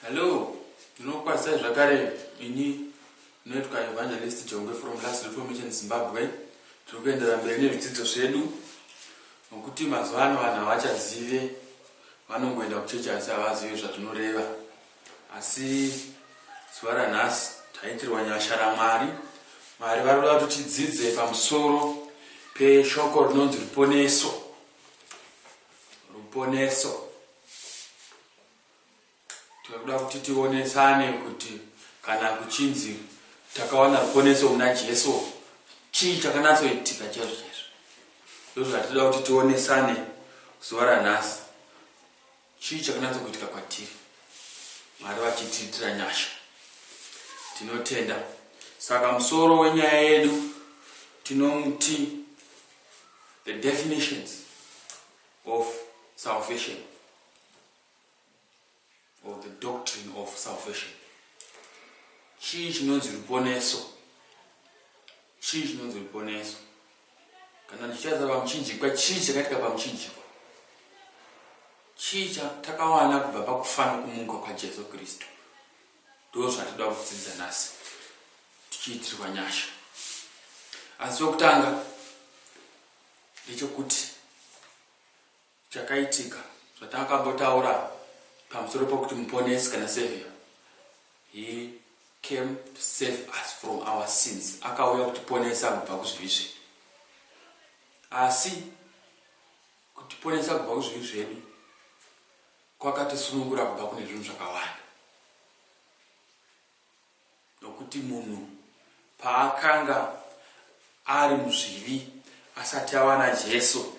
Hello, ndinokwazisa zvakare ini noitwa Evangelist Jongwe from Last Reformation Zimbabwe. Tiri kuendera mberi nezvidzidzo zvedu nokuti mazuva ano vanhu havachazive, vanongoenda kuchechi asi havazivi zvazvinoreva. Asi zuva ranhasi taitirwa nyasha raMwari. Mwari vari kuda kuti tidzidze pamusoro peshoko rinonzi ruponeso. Ruponeso. Tinoda kuti tionesane kuti kana kuchinzi takawana ruponeso muna Jesu, chii chakanatsoitika chaizvo. Ndizvo zvatinoda kuti tionesane zuva ranhasi. Chii chakanatsokuitika kwatiri. Mwari vachitiitira nyasha. Tinotenda. Saka musoro wenyaya yedu tinomuti the definitions of salvation, or the doctrine of salvation. Chii chinonzi ruponeso. Chii chinonzi ruponeso. Kana ndichaza pamuchinjikwa, chii chakaitika pamuchinjikwa. Chii chatakawana kubva pakufana kumuka kwaJesu Kristu. Ndizvo zvatinoda kudzidza nhasi, tichiitirwa nyasha. Asi chokutanga ndechekuti chakaitika zvatakambotaura pamusoro pokuti muponesi kana savior, he came to save us from our sins. Akauya kutiponesa kubva kuzvivi zvedu. Asi kutiponesa kubva kuzvivi zvedu kwakatisunungura kubva kune zvinhu zvakawanda. Nokuti munhu paakanga ari muzvivi asati awana Jesu,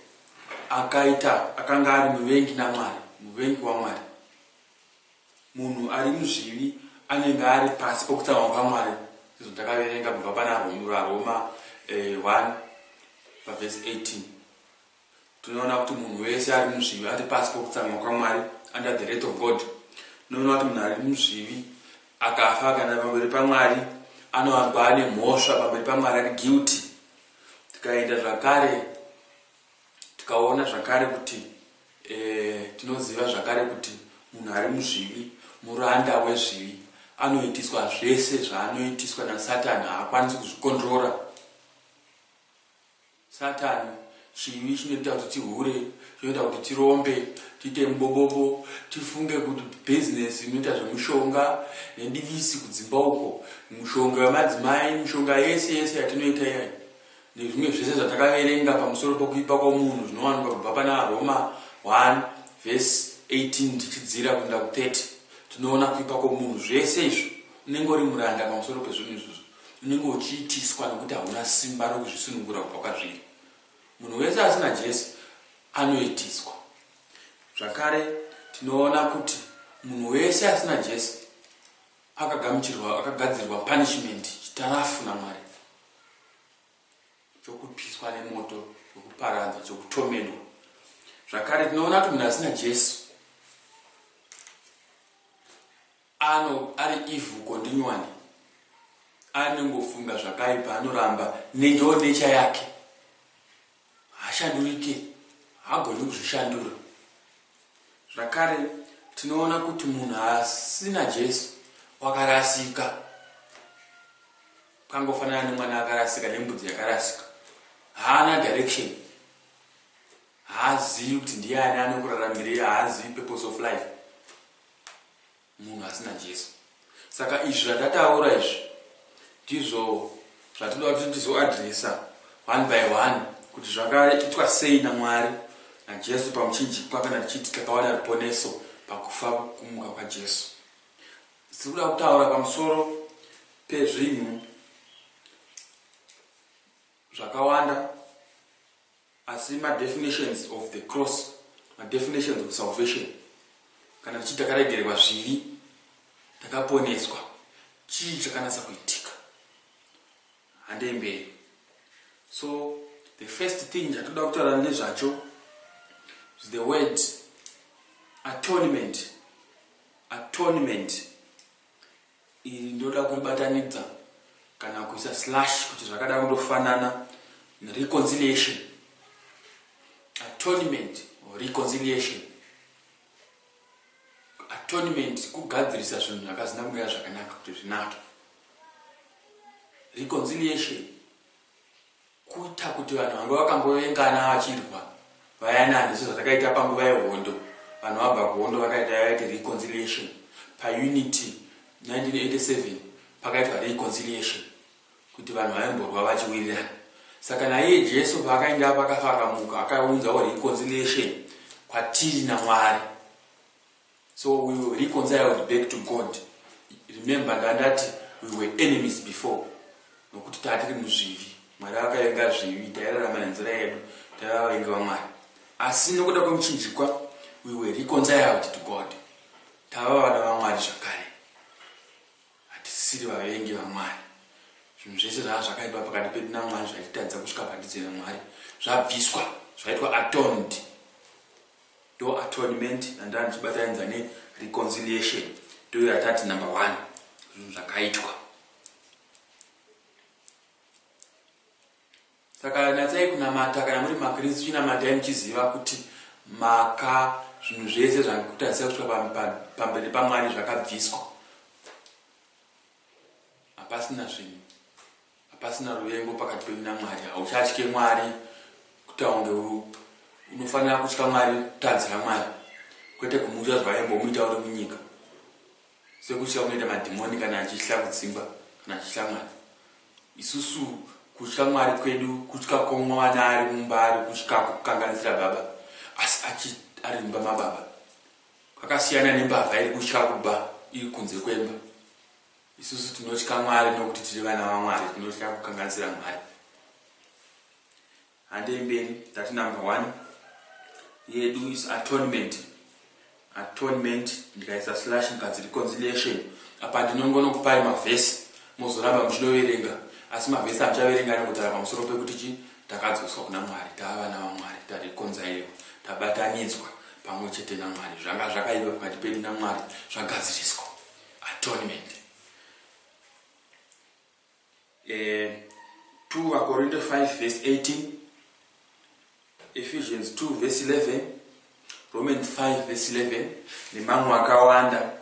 akanga ari muvengi naMwari, muvengi waMwari. Munhu ari muzvivi anenge ari pasi pokutsamwa kwaMwari. Izvo takaverenga kubva pana Roma 1 verse 18. Tunoona kuti munhu wese ari muzvivi ari pasi pokutsamwa kwaMwari, under the wrath of God. Tunoona kuti munhu ari muzvivi akafa kana pamberi paMwari anowanikwa ane mhosva pamberi paMwari, ari guilty. Tikaenda zvakare tikaona zvakare kuti tinoziva zvakare kuti munhu ari muzvivi muranda wezvivi, anoitiswa zvese zvaanoitiswa naSatani, haakwanisi kuzvikontrora. Satani, chivi chinoita kuti tihure, chinoita kuti tirombe, tiite mubobobo, tifunge kuti business inoita zvemushonga nedivisi kudzimba uko, mushonga wemadzimai, mushonga yese yatinoita yayi, nezvimwe zvese zvatakaverenga pamusoro pokuipa kwomunhu zvinowanikwa kubva pana Roma 1 verse 18 tichidzira kuenda ku30. Tinoona kuipa kwomunhu zvese izvo unenge uri muranda pamusoro pezvinhu izvozvo. Unenge uchiitiswa nokuti hauna simba rokuzvisunungura kubva kwazviri. Munhu wese asina Jesu anoitiswa. Zvakare tinoona kuti munhu wese asina Jesu akagadzirwa punishment, chitarafu naMwari, chokupiswa nemoto, chokuparadza, chokutomedwa. Zvakare tinoona kuti munhu asina Jesu ari evil continually, anongofunga zvakaipa, anoramba nenjoo necha yake, hashandurike, hagoni kuzvishandura. Zvakare tinoona kuti munhu asina Jesu wakarasika, kangofanana nemwana akarasika nembudzi yakarasika. Haana direction, haazivi kuti ndiani anokuraramirei, haazivi purpose of life. Munhu asina Jesu. Saka izvi zvatataura izvi ndizvo zvatoda kuti tizoadresa one by one, kuti zvakaitwa sei naMwari naJesu pamuchinjikwa, kana tichiti takawana ruponeso pakufa kumuka kwaJesu. Tirikuda kutaura pamusoro pezvinhu zvakawanda, asi definitions of the cross, definitions of salvation. Kana tichiti takaregererwa zvivi, takaponeswa, chii chakanatsa kuitika. Handei mberi. So the first thing chatoda kutaura nezvacho is the word atonement. Atonement. Iri ndoda kuribatanidza kana kuisa slash kuti zvakada kundofanana reconciliation. Atonement or reconciliation. atonement kugadzirisa zvinhu zvakazina kumira zvakanaka kuti zvinake. Reconciliation kuita kuti vanhu vanga vakambovengana vachirwa vayanani sezvatakaita panguva yehondo. Vanhu vabva kuhondo vakaita reconciliation. PaUnity 1987 pakaitwa reconciliation kuti vanhu vaimborwa vachiwirirana. Saka naye Jesu paakaenda pakafa akamuka akaunzawo reconciliation kwatiri naMwari. So we were reconciled back to God. Remember that we were enemies before. Nokuti tatiri muzvivi. Mwari akavenga zvivi, tairarama nenzira yedu, taiva vavengi vaMwari. Asi nokuda kwemuchinjikwa, we were reconciled to God. Tava vana vaMwari zvakare. Hatisiri vavengi vaMwari. Zvinhu zvese zvanga zvakaitwa pakati pedu naMwari zvaititadza kusvika padhuze naMwari zvabviswa, zvaitwa atoned. Do atonement and chibatanidza reconciliation. Do yatati number 1. Zvinhu zvakaitwa. Saka natsai kunamata kana muri maKristu chinamatai muchiziva kuti maka zvinhu zvese zvakutadzisa kusvika pamberi paMwari zvakabviswa. Hapasina zvinhu. Hapasina ruvengo pakati pedu naMwari. Hauchatye Mwari kuti unge unofanira kutya Mwari kutadzira Mwari. Kwete kumuudza zvaimbomuita uri munyika. Sekutya kunoita madhimoni kana achihla kudzimba kana achihla Mwari. Isusu kutya Mwari kwedu kutya kwomwana ari mumba ari kutya kukanganisira baba asi ari mumba mababa. Kwakasiyana nembavha iri kutya kuba iri kunze kwemba. Isusu tinotya Mwari nokuti tiri vana vaMwari, tinotya kukanganisira Mwari. Hande mberi tati number 1 yedu is atonement. Atonement ndikaisa slash ndikadzi reconciliation. Apa ndinongonokupai mavhesi muzoramba muchinoverenga. Asi mavhesi amuchaverenga anongotara pamusoro pekuti takadzoswa kuna Mwari, tava vana vaMwari, tareconciled, tabatanidzwa pamwe chete naMwari. Zvanga zvakaipa pakati pedu naMwari zvagadziriswa. Atonement. 2 Corinthians 5 verse 18, Ephesians 2 verse 11, Romans 5 verse 11, nemamwe akawanda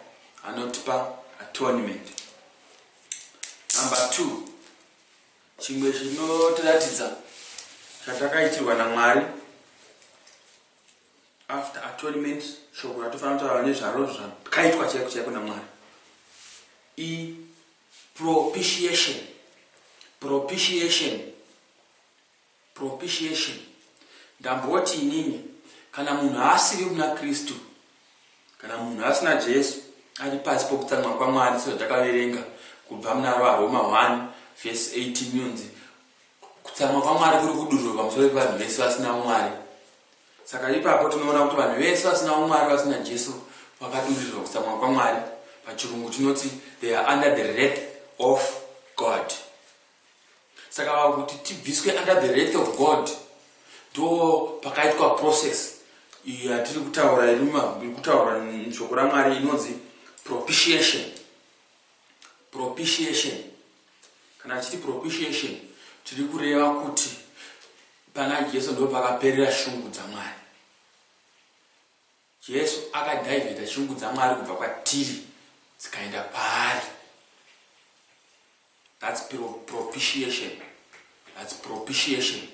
anotipa atonement. Number 2, chimwe chinotiratidza chatakaitirwa naMwari after atonement, shoko ratofanira kutaura nezvaro zvakaitwa chaiko chaiko naMwari. Propitiation. Propitiation. Ndamboti inini kana munhu asiri kuna Kristu, kana munhu asina Jesu, ari pasi pokutsamwa kwaMwari sezvatakaverenga kubva muna Roma 1 verse 18 yonzi kutsamwa kwaMwari kuri kudururwa pamusoro pevanhu vese vasina Mwari. Saka ipapo tinoona kuti vanhu vese vasina Mwari vasina Jesu vakadururirwa kutsamwa kwaMwari. Pachirungu tinoti they are under the wrath of God. Saka kuti tibviswe under the wrath of God ndo pakaitwa process yatiri kutaura iri kutaura nshoko raMwari inonzi propitiation. Kana achiti propitiation tiri kureva kuti pana Jesu ndo pakaperera shungu dzaMwari. Jesu akadhaivheta shungu dzaMwari kubva kwatiri dzikaenda paari. That's propitiation. That's propitiation.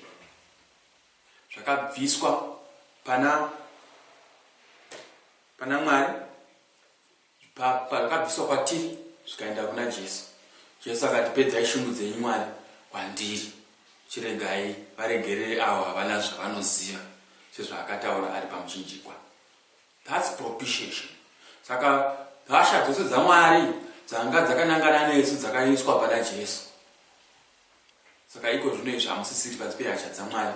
Zvakabviswa pana Mwari, zvakabviswa kwatiri zvikaenda kuna Jesu. Jesu akatipedzai shungu dzenyu Mwari kwandiri, chiregai varegerere avo havana zvavanoziva sezvaakataura ari pamuchinjikwa. That's propitiation. Saka hasha dzose dzaMwari dzanga dzakanangana nesu dzakaiswa pana Jesu. Saka iko zvino izvi hamusisiri pasi pehasha dzaMwari.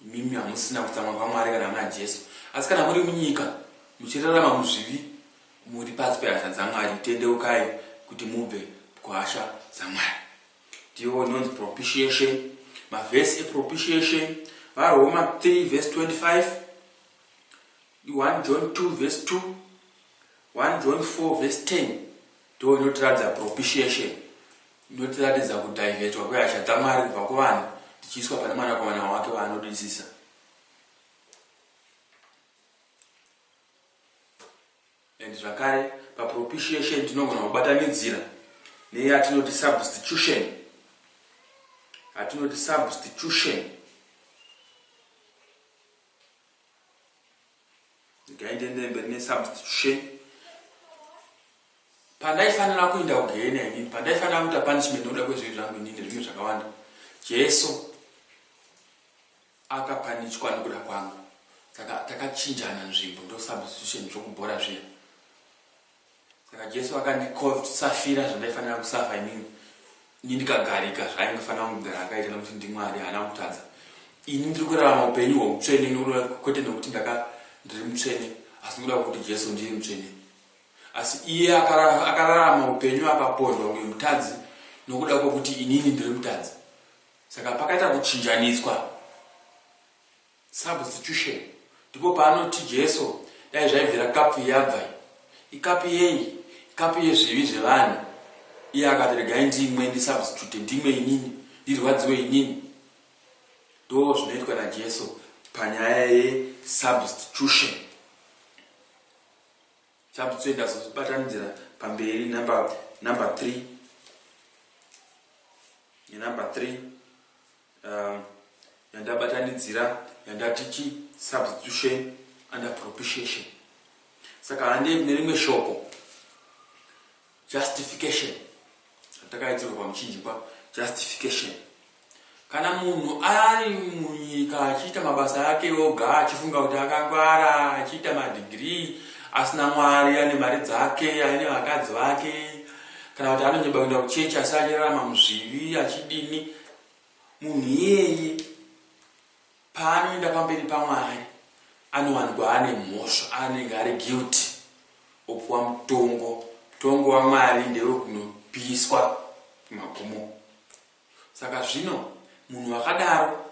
Mimi hamusina kutsamwa kwaMwari kana muna Jesu. Asi kana muri munyika muchirarama muzvivi, muri pasi pehasha dzaMwari, tendeukai kuti mubve kuhasha dzaMwari. Ndiwo inonzi propitiation. Mavhesi epropitiation vaRoma 3 verse 25, 1 John 2 verse 2, 1 John 4 verse 10 ndo inotiradza propitiation. Inotiradza kudhaivhetwa kwehasha dzaMwari kubva kuvanhu tichiiswa pane mwanakomana wake waanodisisa. and zvakare papropitiation tinogona kubatanidzira neyatinoti substitution. Atinoti substitution. Ngaende substitution. Pandaifanira kuenda kugehena inini, pandaifanira kuita punishment nokuda kwezvinhu zvangu inini zvimwe zvakawanda, Jesu akapanishwa nokuda kwangu. Saka takachinjana nzvimbo, ndo substitution zvokubhora zviya. Saka Jesu akandisafira zvandaifanira kusafa inini. Ini ndikagarika zvaingofanira kugara akaita nokuti ndiMwari haana kutadza. Ini ndiri kurarama upenyu hweutsvene kwete nokuti ndiri mutsvene, asi nokuda kuti Jesu ndiye mutsvene. Asi iye akararama upenyu akapondwa ngemutadzi nokuda kwokuti inini ndiri mutadzi. Saka pakaita kuchinjaniswa, substitution. Ndipo paanoti Jesu dai zvaibvira kapu yabva, ikapu yeyi, ikapu yezvivi zvevanhu. Iye akati regai ndimwe ndisubstitute, ndimwe inini, ndirwadziwe inini. Ndo zvinoitwa naJesu panyaya yesubstitution. Substitution ndazobatanidzira pamberi number 3. Number 3 yandabatanidzira yandatichi substitution and propitiation. Saka hande nerimwe shoko justification. Takaitirwa pamuchinji pa justification. Kana munhu ari munyika achiita mabasa ake oga achifunga kuti akangwara, achiita madegree, asina Mwari, ane mari dzake, ane vakadzi vake, kana kuti anonyeba kuenda kuchechi asi achirarama muzvivi achidini, munhu iyeye paanoenda pamberi paMwari anowanikwa ane mhosva, anenge ari guilty, opuwa mutongo. Mutongo waMwari ndewe kunopiswa magumo. Saka zvino munhu akadaro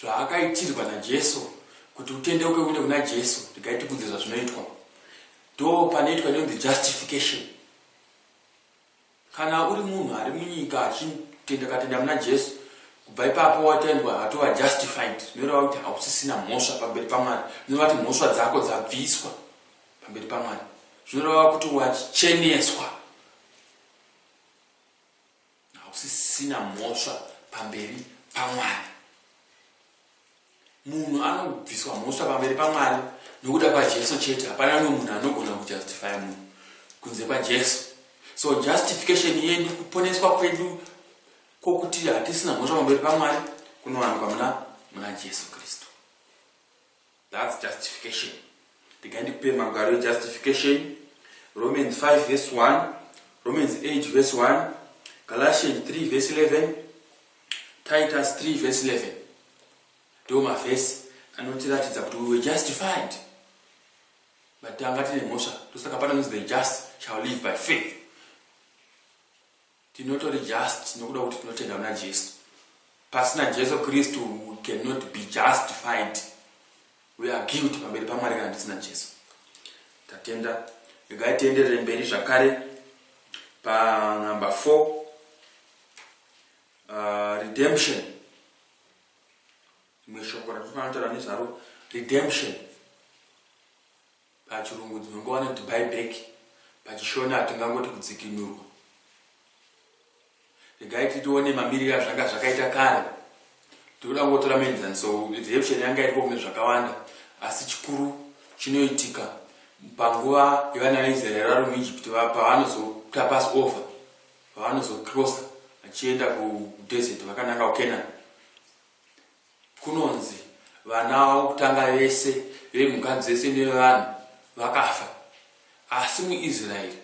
zvaakaitirwa naJesu kuti utendeuke kuende kuna Jesu, tikaitikudze zvazvinoitwa, ndo panoitwa inonzi justification. Kana uri munhu ari munyika achitendeka muna Jesu, kubva ipapo watendwa atova justified, zvinoreva kuti hausisina mhosva pamberi paMwari, zvinoreva kuti mhosva dzako dzabviswa pamberi paMwari, zvinoreva kuti wacheneswa, hausisina mhosva pamberi paMwari. Munhu anobviswa mhosva pamberi paMwari nokuda kwaJesu chete. Hapana mumwe munhu anogona kujustify munhu kunze kwaJesu. So justification yedu, kuponeswa kwedu kwokuti hatisina mhosva pamberi paMwari, kunowanikwa muna Jesu Kristu. That's justification. Ndikupe magwaro justification. Romans 5 verse 1, Romans 8 verse 1, Galatians 3 verse 11, Titus 3 verse 11. Ndo mavhesi anotiratidza kuti we were justified. But tanga tine mhosva, tosaka panonzi the just shall live by faith. Tinotori just nokuda kuti tinotenda muna Jesu. Pasina Jesu Kristu we cannot be justified. We are guilty pamberi paMwari kana tisina Jesu. Tatenda ngaitenderere mberi zvakare pa number 4, redemption. Mweshoko ratofanira kutaura nezvaro redemption. Pachirungu tinongowana kuti buyback, pachishona hatingangoti kudzikinurwa. Regai titione mamiriro azvanga zvakaita kare. Tinoda kungotora menzaniso, redemption yanga iripo kune zvakawanda, asi chikuru chinoitika panguva yevana vaIsraeri vari muIjipiti pavanozota Passover, pavanozocrossa vachienda kudesert vakananga kuKenani. Kunonzi vana vokutanga vese vemhuka dzese nevanhu vakafa, asi muIsraeri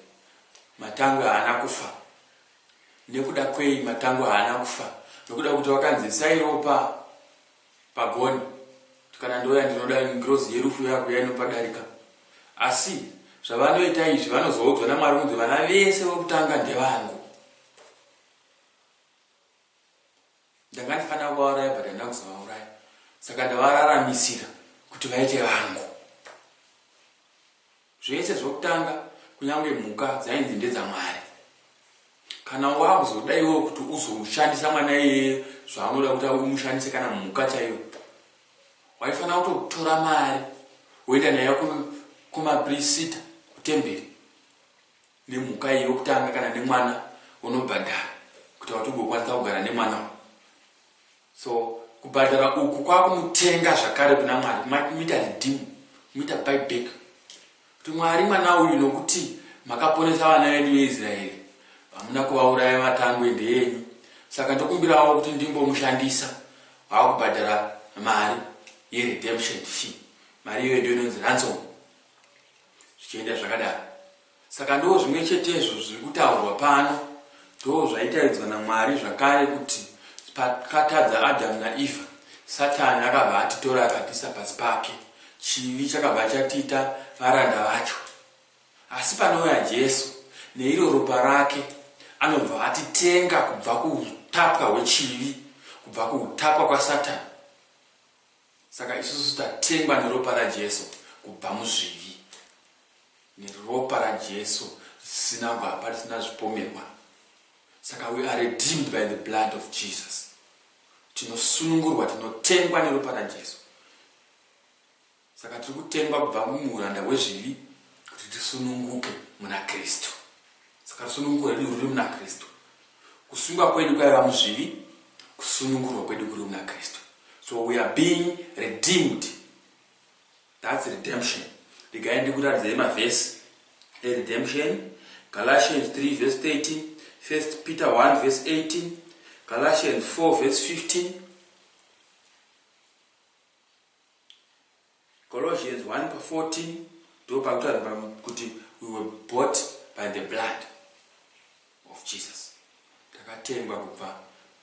matango haana kufa. Nekuda kwei matango haana kufa? Nokuda kuti vakanzi sairopa pagoni, kana ndoya ndinoda ngirozi yerufu yako yainopadarika. Asi zvavanoita izvi vanozoudzwa naMwari kunzi vana vese vokutanga ndevangu. Ndanga ndifanira kuvauraya but handina kuzovauraya, saka ndavararamisira kuti vaite vangu. Zvese zvokutanga kunyange mhuka dzainzi ndedzaMwari. Kana wakuzodaiwo kuti uzomushandisa mwana iyeye zvaanoda kuti umushandise kana mhuka chaiyo, waifanira kutotora mari woenda nayo kumaprista kutemberi nemhuka iyo yokutanga kana nemwana unobhadhara kuti watogokwanisa kugara nemwana. So kubhadhara uku kwakumutenga zvakare kuna Mwari, kumita redeem, kumita buyback, kuti Mwari mwana uyu nokuti makaponesa vana vedu veIsraeri hamuna kuvauraya matangwe ndenyu, saka ndokumbirawo kuti ndimbomushandisa. Wakubhadhara mari yeredemption fee, mari iyoyo ndio inonzi ransom, zvichienda zvakadaro. Saka ndo zvimwe chetezvo zviri kutaurwa pano, ndo zvaitaridzwa naMwari zvakare kuti pakatadza Adamu naEvha, Satani akabva atitora akatiisa pasi pake, chivi chakabva chatiita varanda vacho. Asi panouya Jesu neiro ropa rake anobva atitenga kubva kuutapwa hwechivi, kubva kuutapwa kwaSatani. Saka isusu tatengwa neropa raJesu kubva muzvivi, neropa raJesu risina gwapa risina zvipomerwa. Saka we are redeemed by the blood of Jesus. Tinosunungurwa, tinotengwa neropa raJesu. Saka tiri kutengwa kubva mumuranda hwezvivi kuti tisununguke muna Kristu. Saka sunungurwa riri muna Kristu. Kusungwa kwedu kwaiva muzvivi, kusunungurwa kwedu kuri muna Kristu. So we are being redeemed. That's redemption. Regaende kuratidza mavhesi redemption. Galatians 3 verse 13, 1 Peter 1 verse 18, Galatians 4 verse 15, Colossians 1 verse 14. We were bought by the blood of Jesus. Takatengwa kubva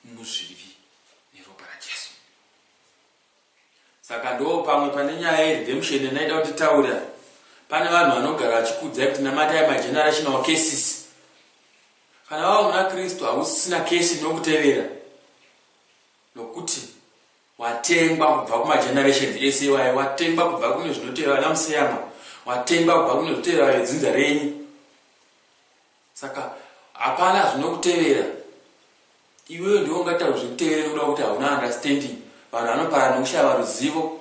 muzvivi neropa raJesu. Saka ndo pamwe pane nyaya yeredemption inaida kuti taura. Pane vanhu vanogara vachikudzai kuti namatai magenerational cases. Kana wava muna Kristu hausisina kesi inokutevera, nokuti watengwa kubva kumagenerations ese iwayo, watengwa kubva kune zvinotevera namuseyama, watengwa kubva kune zvotevera vedzinza renyu. Saka hapana zvinokutevera. Iwewe ndiwo ungataura zvinokutevera kuda kuti hauna understanding. Vanhu vanopara nokushava ruzivo,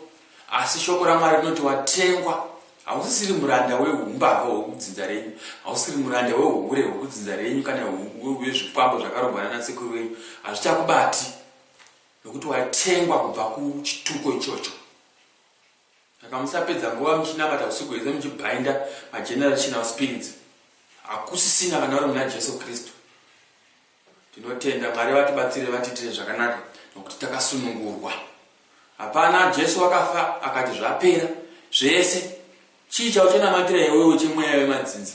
asi shoko raMwari rinoti watengwa. Hausisiri muranda weumbavha hwekudzinza renyu, hausiri muranda wehure hwekudzinza renyu kana hwezvikwambo zvakarongwana nasekuru wenyu. Hazvichakubati, nokuti watengwa kubva kuchituko ichocho. Saka musapedza nguva muchinamata usiku hwese muchibhainda magenerational spirits. Hakusisina kana uri muna Jesu Kristu. Tinotenda Mwari vatibatsire vatiitire zvakanaka, nokuti takasunungurwa. Hapana Jesu akafa akati zvapera zvese. Chii chauchanamatira iwewe chemweya wemadzinza?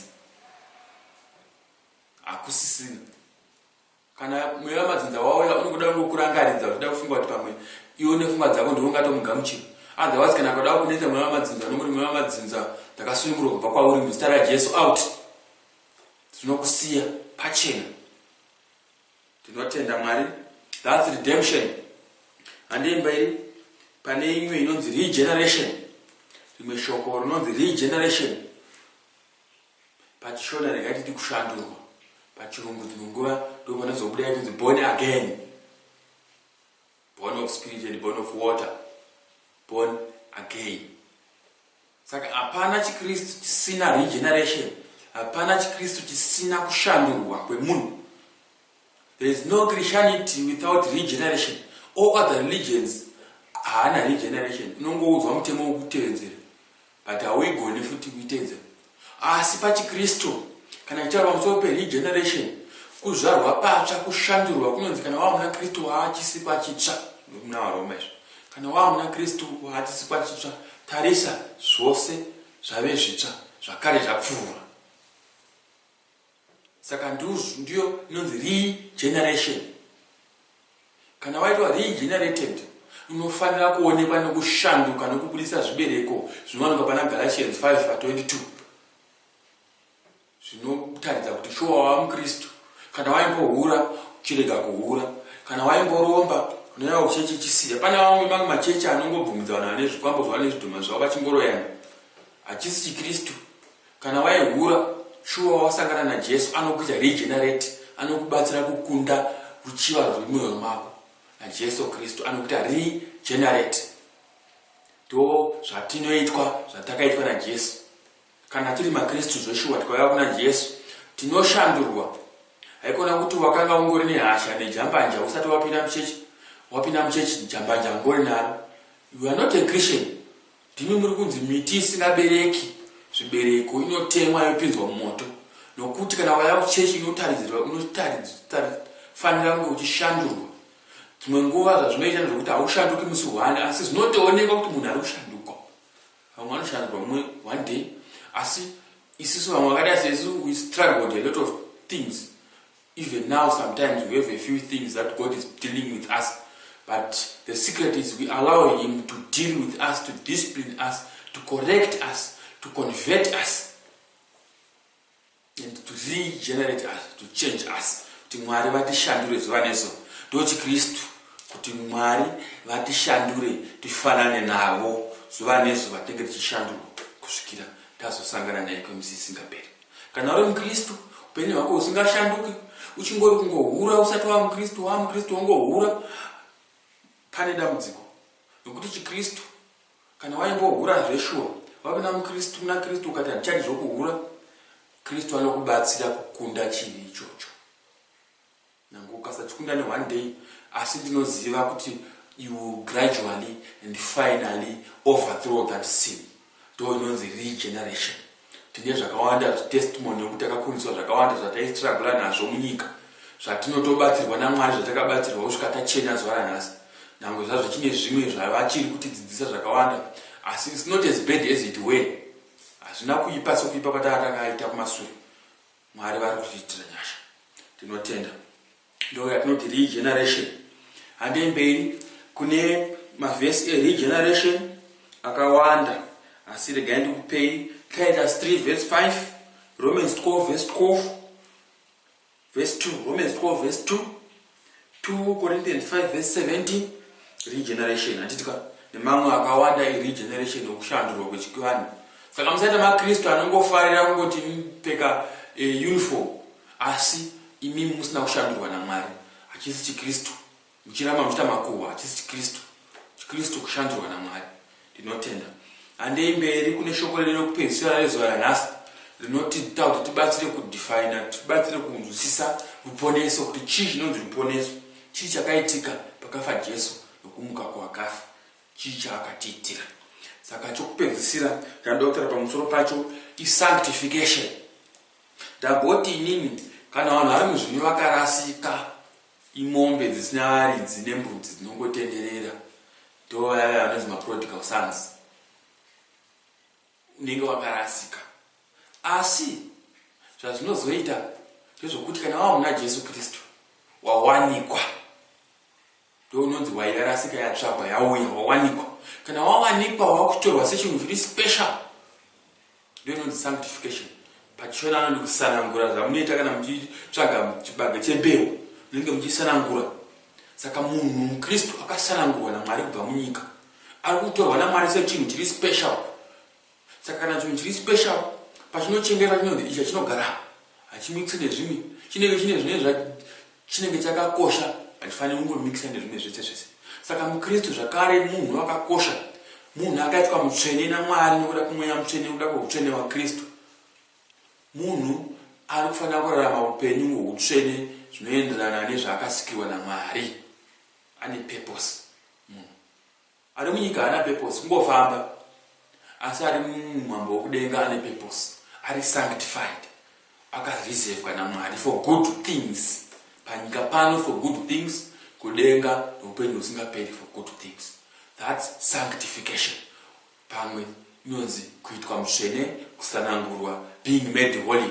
Hakusisina. Kana mweya wemadzinza wauya unokuda kungokurangaridza uchida kufunga kuti pamwe iwe nepfungwa dzako ndiwo ungatomugamuchira. Otherwise kana kuda kuneta mweya wemadzinza nokuri mweya wemadzinza ndakasunungurwa kubva kwauri muzita raJesu out, tinokusiya pachena. Tinotenda Mwari. That's redemption. Handei mberi pane imwe inonzi regeneration. Rimwe shoko rinonzi regeneration. Pachishona rikaititi kushandurwa. Pachirungu tinonguva ndopana zobuda yaiti born again. Born of spirit and born of water. Born again. Saka hapana chikristu chisina regeneration. Hapana chikristu chisina kushandurwa kwemunhu. There is no Christianity without regeneration. All other religions haana regeneration. Unongoudzwa mutemo wokutevedzera, but hauigoni futi kuitevedzera. Asi pachikristu kana ichitaura pamusoro peregeneration, kuzvarwa patsva, kushandurwa, kunonzi kana wava muna Kristu haachisikwa chitsva. Muna vaRoma izvo. Kana wava muna Kristu haachisikwa chitsva. Tarisa, zvose zvave zvitsva, zvakare zvapfuura. Saka ndiyo inonzi regeneration. Kana waitwa regenerated, unofanira kuonekwa nekushanduka nokubudisa zvibereko zvinowanikwa pana Galatians 5:22. Zvinotaridza kuti shuwa wava muKristu. Kana waimbohura uchirega kuhura, kana waimboromba unoya uchechi chisiya. Pane mamwe machechi anongobvumidza vanhu vane zvikwambo zvavo nezvidhuma zvavo vachingoroyana, hachisi chiKristu. Kana waihura shuwa wasangana naJesu, anokuita regenerate, anokubatsira kukunda ruchiva rwemwoyo mako. naJesu Kristu anokuita regenerate. Ndo zvatinoitwa, zvatakaitwa naJesu. kana tiri makristu zveshuwa tikauya kuna Jesu tinoshandurwa. Haikona kuti wakanga ungori nehasha nejambanja usati wapinda muchechi jambanja ungori naro. You are not a Christian. Ndimi muri kunzi miti isingabereki zvibereko inotemwa yopinzwa mumoto. Nokuti kana waya kuchechi inofanira kunge uchishandurwa. Dzimwe nguva zvazvinoita ndezvokuti haushanduki musi one, asi zvinotooneka kuti munhu ari kushanduka. Vamwe vanoshandurwa one day, asi isusu vamwe vakadai sesu we struggle with a lot of things. Even now sometimes we have a few things that God is dealing with us. But the secret is we allow him to deal with us, to discipline us, to correct us, to convert us, and to regenerate us, to change us. Kuti Mwari vatishandure zuva neso. Ndochi Kristu kuti Mwari vatishandure tifanane navo zuva neso vatinge tichishandurwa kusvikira tazosangana naye kwemusi isingaperi. Kana uri muKristu upenyu hwako usingashanduki, uchingori kungohura usati waMukristu wongohura, pane dambudziko. Nokuti chiKristu kana waimbohura zveshuwa wapinda muKristu muna Kristu ukati handichadi zvokuhura, Kristu anokubatsira kukunda chinhu ichocho. Nangu ukasachikunda one day, asi ndinoziva kuti you will gradually and finally overthrow that sin. Ndo inonzi regeneration. Tine zvakawanda testimony yokuti takakuriswa zvakawanda zvataistruggle nazvo munyika, zvatinotobatsirwa naMwari, zvatakabatsirwa kusvika tachena zuva ranhasi. Nangu zvazvo chine zvimwe zvavachiri kutidzidzisa zvakawanda, asi it's not as bad as it were. Hazvina kuipa sokuipa kwatakakaita kumashure. Mwari vari kutiitira nyasha. Tinotenda. Ndo yatinoti regeneration. Hande mberi kune mavhesi regeneration akawanda, asi regai ndikupei Titus 3 verse 5, Romans 12 verse 12, verse 2, Romans 12 verse 2, 2 Corinthians 5 verse 17. Regeneration atitika nemamwe akawanda regeneration yokushandurwa kwechikwani. Saka musaita maKristu anongofarira kungoti mupfeka uniform, asi imi musina kushandurwa naMwari. Hachisi chiKristu muchiramba muchita makuhwa, hachisi chiKristu. chiKristu kushandurwa naMwari. Ndinotenda. Handei mberi kune shoko rekupedzisira rezuva ranhasi rinotita kuti tibatsire kudefine, tibatsire kunzwisisa ruponeso, kuti chii chinonzi ruponeso, chii chakaitika pakafa Jesu nokumuka kwavakafa, chii chaakatiitira. Saka chokupedzisira chandinoda kutaura pamusoro pacho isanctification. Ndagoti inini kana vanhu vari muzvinhu vakarasika, imombe dzisina varidzi nembudzi dzinongotenderera, ndo vaya vanonzi maprodigal sons, unenge wakarasika. Asi zvazvinozoita ndezvokuti kana wava muna Jesu Kristu wawanikwa, ndo unonzi wairasika yatsvagwa yauya wawanikwa. Kana wawanikwa wakutorwa sechinhu chiri special, ndo inonzi sanctification. Pachona anoti kusanangura zvamunoita kana muchitsvaga chibage chembeu, munenge muchisanangura. Saka munhu muKristu akasanangurwa naMwari kubva munyika, ari kutorwa naMwari sechinhu chiri special. Saka kana chinhu chiri special pachinochengera chinonzi ichi chinogara, hachimikisi nezvimwe, chinenge chine zvimwe chinenge chakakosha, hachifaniri kungomikisa nezvimwe zvese zvese. Saka muKristu zvakare munhu wakakosha, munhu akaitwa mutsvene naMwari nokuda kumweya mutsvene, nokuda kweutsvene hwaKristu. Munhu ari kufanira kurarama upenyu hweutsvene zvinoenderana nezvaakasikirwa naMwari. Ane purpose. Munhu ari munyika haana purpose, kungofamba. Asi ari mumambo wokudenga ane purpose, ari sanctified, akareservwa naMwari for good things. Panyika pano for good things, kudenga noupenyu husingaperi for good things. That's sanctification. Pamwe inonzi kuitwa mutsvene, kusanangurwa, being made holy.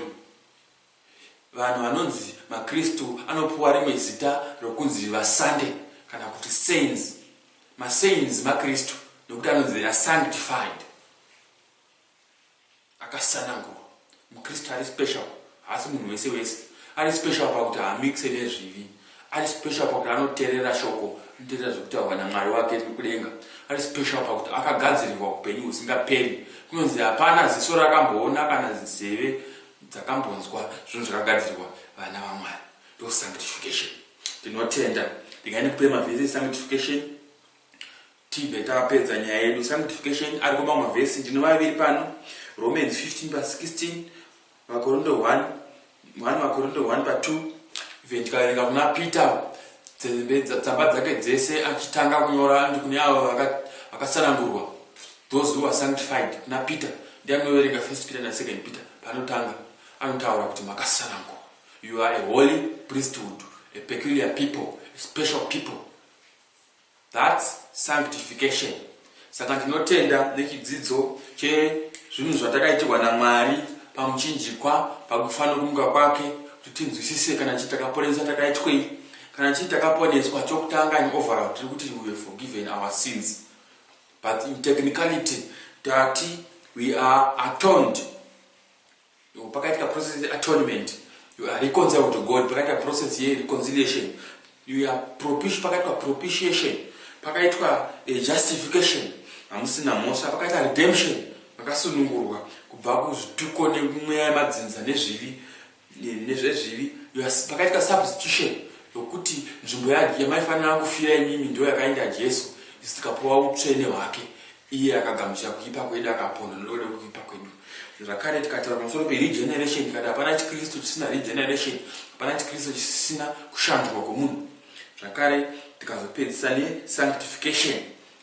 Vanhu vanonzi maKristu anopuwa rimwe zita rokunzi vaSunday kana kuti saints. Masaints maKristu nokuti anonzi they are sanctified, akasanangurwa. muKristu ari special, haasi munhu wese wese. Ari special pakuti haamikise nezvivi, ari special pakuti anoteerera shoko, anoteerera zvokutaurwa naMwari wake kudenga. Ari special pakuti akagadzirirwa upenyu husingaperi. Kunonzi hapana ziso rakamboona kana nzeve dzakambonzwa zvinhu zvakagadzirirwa vana vaMwari. Ndo sanctification. Tinotenda. Ndingani kupe mavhesi sanctification tibve tapedza nyaya yedu. Sanctification ari kuma mavhesi ndinovaviri pano. Romans 15:16, Makorinto 1 Makorinto 1:2. Even tikaverenga kuna Peter tsamba dzake dzese achitanga kunyora kune avo vakasanangurwa, those who are sanctified. Kuna Peter ndiye anoverenga 1 Peter na 2 Peter, panotanga anotaura kuti makasanangurwa. You are a holy priesthood, a peculiar people, a special people. That's sanctification. Saka tinotenda nechidzidzo chezvinhu zvatakaitirwa naMwari pamuchinjikwa, pakufanira kunga kwake, kuti tinzwisise kana chitakaponesa takaitwei, kana chitakaponeswa chokutanga in overall tiri kuti we have forgiven our sins. But in technicality that we are atoned. Pakaitika process atonement, you are reconciled to God. Pakaitika process ye reconciliation, you are pakaitika propitiation, pakaitika justification, amusina mosha, pakaitika redemption, makasunungurwa kubva kuzvituko nemweya madzinza nezvezvivi, pakaitika substitution yokuti nzvimbo yamaifanira kufira imimi ndo yakaenda Jesu, isikapuwa utsvene hwake, iye akagamuchira kuipa kwedu akapona ndoda kuipa kwedu. Zvakare tikataura pamusoro peregeneration, tikati hapana chikristu chisina regeneration, hapana chikristu chisina kushandurwa kwomunhu. Zvakare tikazopedzisa nesanctification,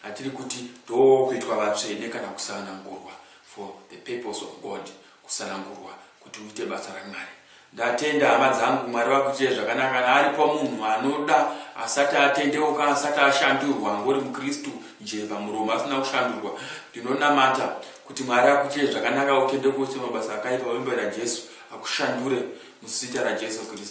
hatiri kuti ndo kuitwa vatsvene kana kusanangurwa for the purpose of God, kusanangurwa kuti uite basa raMwari. Ndatenda hama dzangu, Mwari vakuitira zvakanaka. Kana aripo munhu anoda asati atendeuka, asati ashandurwa, ngori mukristu nje pamuromo asina kushandurwa, ndinonamata kuti Mwari akuitira zvakanaka, utende kuita mabasa akaipa, wembera Jesu akushandure muzita raJesu Kristu.